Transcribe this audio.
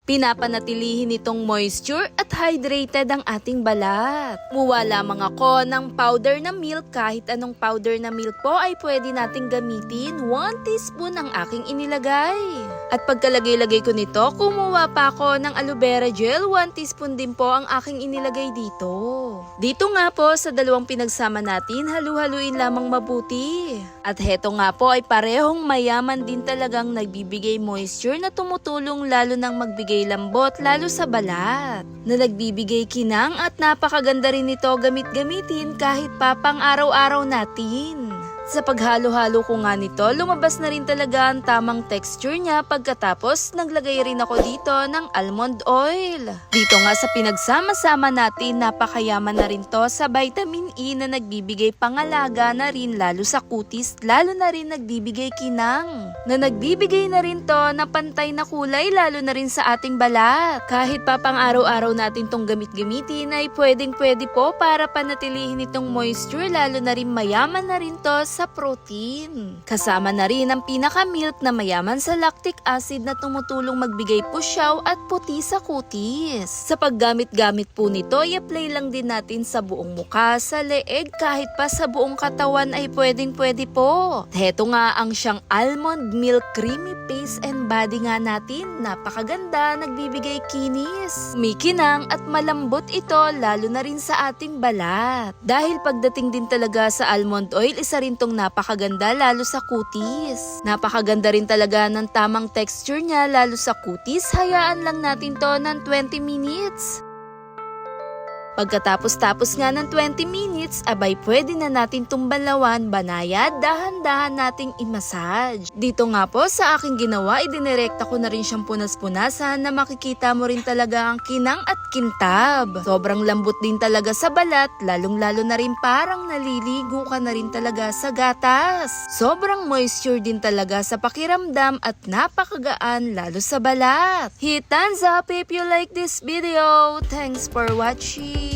Pinapanatilihin itong moisture at hydrated ang ating balat. Muwa lamang ako ng powder na milk. Kahit anong powder na milk po ay pwede nating gamitin. 1 teaspoon ang aking inilagay. At pagkalagay-lagay ko nito, kumuha pa ako ng aloe vera gel. 1 teaspoon din po ang aking inilagay dito. Dito nga po sa dalawang pinagsama natin, halu-haluin lamang mabuti. At heto nga po ay parehong mayaman din talagang nagbibigay moisture na tumutulong lalo nang magbigay lambot lalo sa balat. Na nagbibigay kinang at napakaganda rin ito gamit-gamitin kahit pa pang araw-araw natin. Sa paghalo-halo ko nga nito, lumabas na rin talaga ang tamang texture niya pagkatapos naglagay rin ako dito ng almond oil. Dito nga sa pinagsama-sama natin, napakayaman na rin to sa vitamin E na nagbibigay pangalaga na rin lalo sa kutis, lalo na rin nagbibigay kinang. Na nagbibigay na rin to na pantay na kulay lalo na rin sa ating balat. Kahit pa pang araw-araw natin tong gamit-gamitin ay pwedeng-pwede po para panatilihin itong moisture lalo na rin mayaman na rin to sa protein. Kasama na rin ang pinaka-milk na mayaman sa lactic acid na tumutulong magbigay pusyaw at puti sa kutis. Sa paggamit-gamit po nito, i-apply lang din natin sa buong muka, sa leeg, kahit pa sa buong katawan ay pwedeng-pwede po. Heto nga ang siyang almond milk creamy face and body nga natin. Napakaganda, nagbibigay kinis. Mikinang at malambot ito lalo na rin sa ating balat. Dahil pagdating din talaga sa almond oil, isa rin tong napakaganda lalo sa kutis. Napakaganda rin talaga ng tamang texture niya lalo sa kutis. Hayaan lang natin to ng 20 minutes. Pagkatapos nga ng 20 minutes, abay pwede na natin tumbalawan, banayad, dahan-dahan nating i-massage. Dito nga po sa aking ginawa, idinirekta ko na rin siyang punas-punasan na makikita mo rin talaga ang kinang at kintab. Sobrang lambot din talaga sa balat, lalong-lalo na rin parang naliligo ka na rin talaga sa gatas. Sobrang moisture din talaga sa pakiramdam at napakagaan lalo sa balat. Hit thumbs up if you like this video. Thanks for watching.